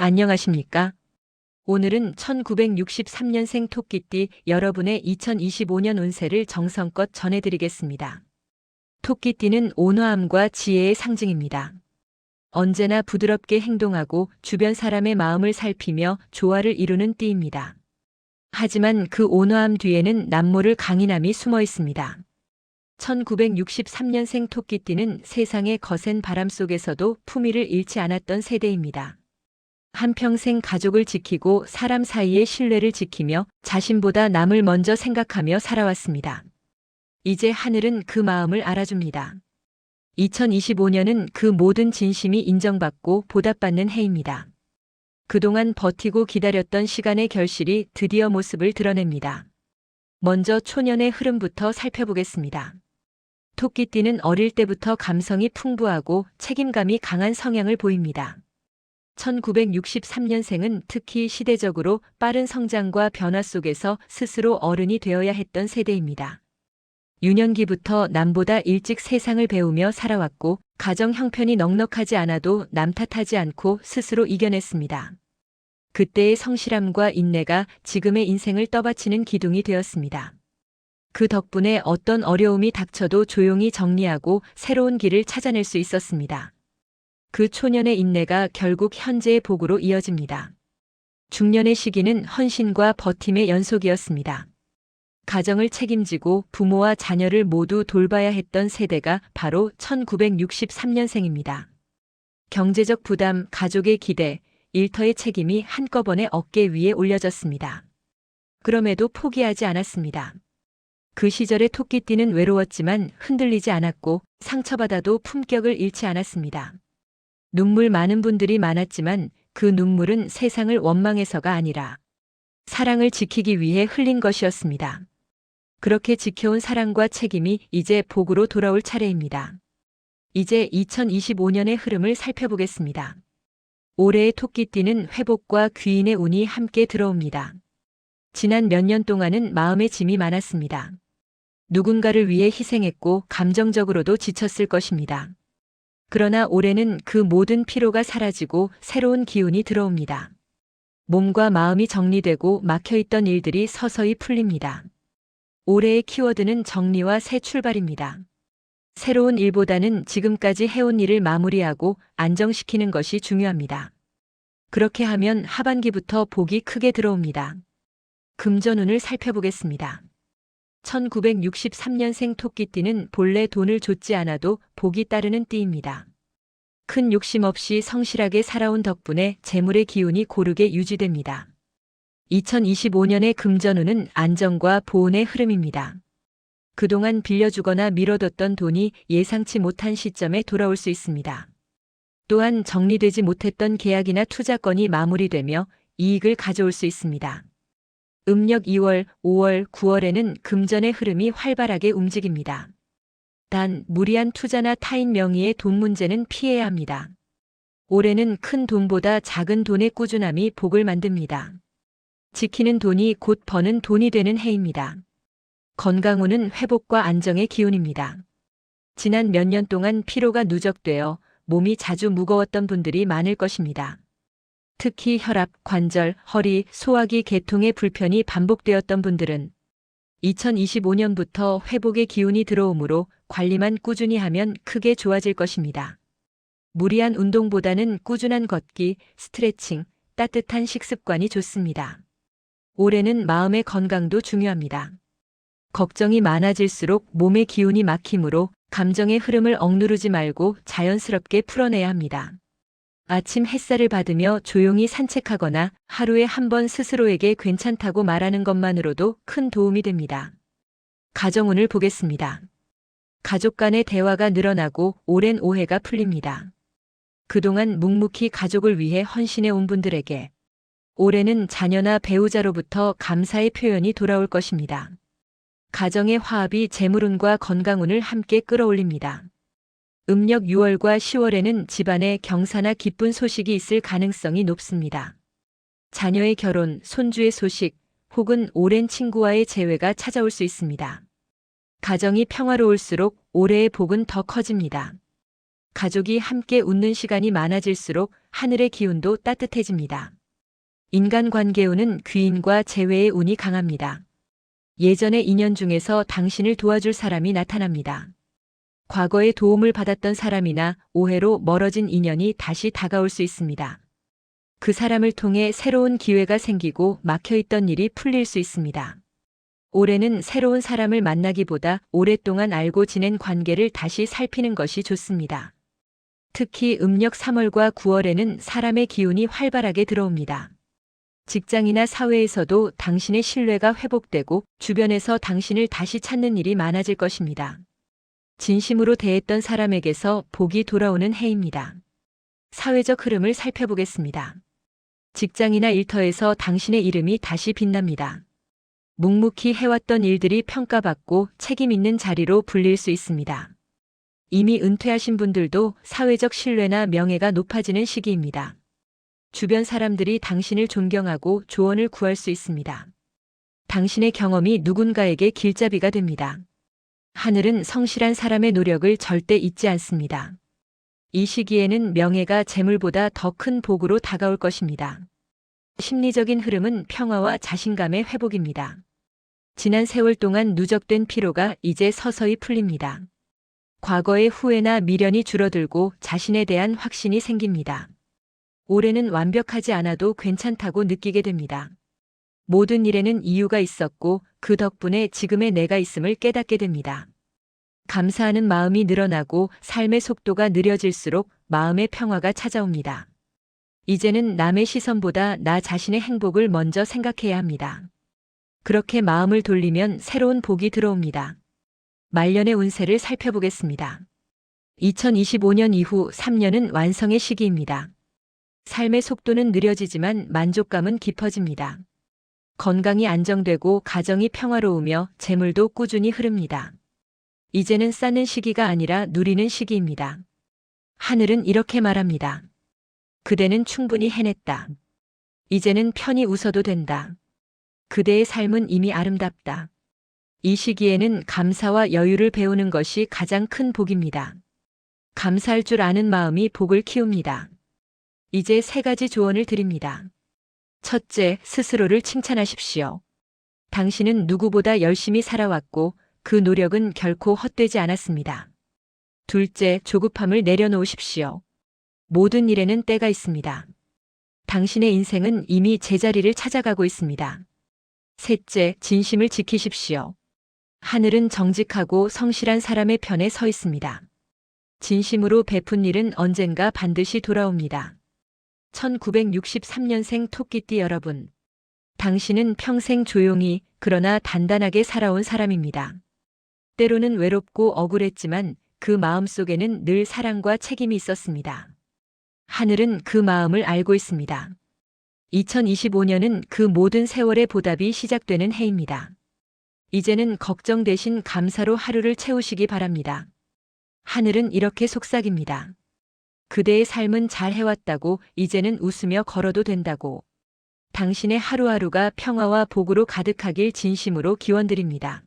안녕하십니까? 오늘은 1963년생 토끼띠 여러분의 2025년 운세를 정성껏 전해드리겠습니다. 토끼띠는 온화함과 지혜의 상징입니다. 언제나 부드럽게 행동하고 주변 사람의 마음을 살피며 조화를 이루는 띠입니다. 하지만 그 온화함 뒤에는 남모를 강인함이 숨어 있습니다. 1963년생 토끼띠는 세상의 거센 바람 속에서도 품위를 잃지 않았던 세대입니다. 한평생 가족을 지키고 사람 사이의 신뢰를 지키며 자신보다 남을 먼저 생각하며 살아왔습니다. 이제 하늘은 그 마음을 알아줍니다. 2025년은 그 모든 진심이 인정받고 보답받는 해입니다. 그동안 버티고 기다렸던 시간의 결실이 드디어 모습을 드러냅니다. 먼저 초년의 흐름부터 살펴보겠습니다. 토끼띠는 어릴 때부터 감성이 풍부하고 책임감이 강한 성향을 보입니다. 1963년생은 특히 시대적으로 빠른 성장과 변화 속에서 스스로 어른이 되어야 했던 세대입니다. 유년기부터 남보다 일찍 세상을 배우며 살아왔고 가정 형편이 넉넉하지 않아도 남 탓하지 않고 스스로 이겨냈습니다. 그때의 성실함과 인내가 지금의 인생을 떠받치는 기둥이 되었습니다. 그 덕분에 어떤 어려움이 닥쳐도 조용히 정리하고 새로운 길을 찾아낼 수 있었습니다. 그 초년의 인내가 결국 현재의 복으로 이어집니다. 중년의 시기는 헌신과 버팀의 연속이었습니다. 가정을 책임지고 부모와 자녀를 모두 돌봐야 했던 세대가 바로 1963년생입니다. 경제적 부담, 가족의 기대, 일터의 책임이 한꺼번에 어깨 위에 올려졌습니다. 그럼에도 포기하지 않았습니다. 그 시절의 토끼띠는 외로웠지만 흔들리지 않았고 상처받아도 품격을 잃지 않았습니다. 눈물 많은 분들이 많았지만 그 눈물은 세상을 원망해서가 아니라 사랑을 지키기 위해 흘린 것이었습니다. 그렇게 지켜온 사랑과 책임이 이제 복으로 돌아올 차례입니다. 이제 2025년의 흐름을 살펴보겠습니다. 올해의 토끼띠는 회복과 귀인의 운이 함께 들어옵니다. 지난 몇 년 동안은 마음의 짐이 많았습니다. 누군가를 위해 희생했고 감정적으로도 지쳤을 것입니다. 그러나 올해는 그 모든 피로가 사라지고 새로운 기운이 들어옵니다. 몸과 마음이 정리되고 막혀있던 일들이 서서히 풀립니다. 올해의 키워드는 정리와 새 출발입니다. 새로운 일보다는 지금까지 해온 일을 마무리하고 안정시키는 것이 중요합니다. 그렇게 하면 하반기부터 복이 크게 들어옵니다. 금전운을 살펴보겠습니다. 1963년생 토끼띠는 본래 돈을 줬지 않아도 복이 따르는 띠입니다. 큰 욕심 없이 성실하게 살아온 덕분에 재물의 기운이 고르게 유지됩니다. 2025년의 금전운은 안정과 보온의 흐름입니다. 그동안 빌려주거나 미뤄뒀던 돈이 예상치 못한 시점에 돌아올 수 있습니다. 또한 정리되지 못했던 계약이나 투자건이 마무리되며 이익을 가져올 수 있습니다. 음력 2월, 5월, 9월에는 금전의 흐름이 활발하게 움직입니다. 단 무리한 투자나 타인 명의의 돈 문제는 피해야 합니다. 올해는 큰 돈보다 작은 돈의 꾸준함이 복을 만듭니다. 지키는 돈이 곧 버는 돈이 되는 해입니다. 건강운은 회복과 안정의 기운입니다. 지난 몇 년 동안 피로가 누적되어 몸이 자주 무거웠던 분들이 많을 것입니다. 특히 혈압, 관절, 허리, 소화기 계통의 불편이 반복되었던 분들은 2025년부터 회복의 기운이 들어오므로 관리만 꾸준히 하면 크게 좋아질 것입니다. 무리한 운동보다는 꾸준한 걷기, 스트레칭, 따뜻한 식습관이 좋습니다. 올해는 마음의 건강도 중요합니다. 걱정이 많아질수록 몸의 기운이 막히므로 감정의 흐름을 억누르지 말고 자연스럽게 풀어내야 합니다. 아침 햇살을 받으며 조용히 산책하거나 하루에 한 번 스스로에게 괜찮다고 말하는 것만으로도 큰 도움이 됩니다. 가정운을 보겠습니다. 가족 간의 대화가 늘어나고 오랜 오해가 풀립니다. 그동안 묵묵히 가족을 위해 헌신해 온 분들에게 올해는 자녀나 배우자로부터 감사의 표현이 돌아올 것입니다. 가정의 화합이 재물운과 건강운을 함께 끌어올립니다. 음력 6월과 10월에는 집안에 경사나 기쁜 소식이 있을 가능성이 높습니다. 자녀의 결혼, 손주의 소식, 혹은 오랜 친구와의 재회가 찾아올 수 있습니다. 가정이 평화로울수록 올해의 복은 더 커집니다. 가족이 함께 웃는 시간이 많아질수록 하늘의 기운도 따뜻해집니다. 인간관계운은 귀인과 재회의 운이 강합니다. 예전의 인연 중에서 당신을 도와줄 사람이 나타납니다. 과거에 도움을 받았던 사람이나 오해로 멀어진 인연이 다시 다가올 수 있습니다. 그 사람을 통해 새로운 기회가 생기고 막혀있던 일이 풀릴 수 있습니다. 올해는 새로운 사람을 만나기보다 오랫동안 알고 지낸 관계를 다시 살피는 것이 좋습니다. 특히 음력 3월과 9월에는 사람의 기운이 활발하게 들어옵니다. 직장이나 사회에서도 당신의 신뢰가 회복되고 주변에서 당신을 다시 찾는 일이 많아질 것입니다. 진심으로 대했던 사람에게서 복이 돌아오는 해입니다. 사회적 흐름을 살펴보겠습니다. 직장이나 일터에서 당신의 이름이 다시 빛납니다. 묵묵히 해왔던 일들이 평가받고 책임 있는 자리로 불릴 수 있습니다. 이미 은퇴하신 분들도 사회적 신뢰나 명예가 높아지는 시기입니다. 주변 사람들이 당신을 존경하고 조언을 구할 수 있습니다. 당신의 경험이 누군가에게 길잡이가 됩니다. 하늘은 성실한 사람의 노력을 절대 잊지 않습니다. 이 시기에는 명예가 재물보다 더 큰 복으로 다가올 것입니다. 심리적인 흐름은 평화와 자신감의 회복입니다. 지난 세월 동안 누적된 피로가 이제 서서히 풀립니다. 과거의 후회나 미련이 줄어들고 자신에 대한 확신이 생깁니다. 올해는 완벽하지 않아도 괜찮다고 느끼게 됩니다. 모든 일에는 이유가 있었고 그 덕분에 지금의 내가 있음을 깨닫게 됩니다. 감사하는 마음이 늘어나고 삶의 속도가 느려질수록 마음의 평화가 찾아옵니다. 이제는 남의 시선보다 나 자신의 행복을 먼저 생각해야 합니다. 그렇게 마음을 돌리면 새로운 복이 들어옵니다. 말년의 운세를 살펴보겠습니다. 2025년 이후 3년은 완성의 시기입니다. 삶의 속도는 느려지지만 만족감은 깊어집니다. 건강이 안정되고 가정이 평화로우며 재물도 꾸준히 흐릅니다. 이제는 쌓는 시기가 아니라 누리는 시기입니다. 하늘은 이렇게 말합니다. 그대는 충분히 해냈다. 이제는 편히 웃어도 된다. 그대의 삶은 이미 아름답다. 이 시기에는 감사와 여유를 배우는 것이 가장 큰 복입니다. 감사할 줄 아는 마음이 복을 키웁니다. 이제 3가지 조언을 드립니다. 첫째, 스스로를 칭찬하십시오. 당신은 누구보다 열심히 살아왔고 그 노력은 결코 헛되지 않았습니다. 둘째, 조급함을 내려놓으십시오. 모든 일에는 때가 있습니다. 당신의 인생은 이미 제자리를 찾아가고 있습니다. 셋째, 진심을 지키십시오. 하늘은 정직하고 성실한 사람의 편에 서 있습니다. 진심으로 베푼 일은 언젠가 반드시 돌아옵니다. 1963년생 토끼띠 여러분. 당신은 평생 조용히 그러나 단단하게 살아온 사람입니다. 때로는 외롭고 억울했지만 그 마음속에는 늘 사랑과 책임이 있었습니다. 하늘은 그 마음을 알고 있습니다. 2025년은 그 모든 세월의 보답이 시작되는 해입니다. 이제는 걱정 대신 감사로 하루를 채우시기 바랍니다. 하늘은 이렇게 속삭입니다. 그대의 삶은 잘 해왔다고, 이제는 웃으며 걸어도 된다고. 당신의 하루하루가 평화와 복으로 가득하길 진심으로 기원드립니다.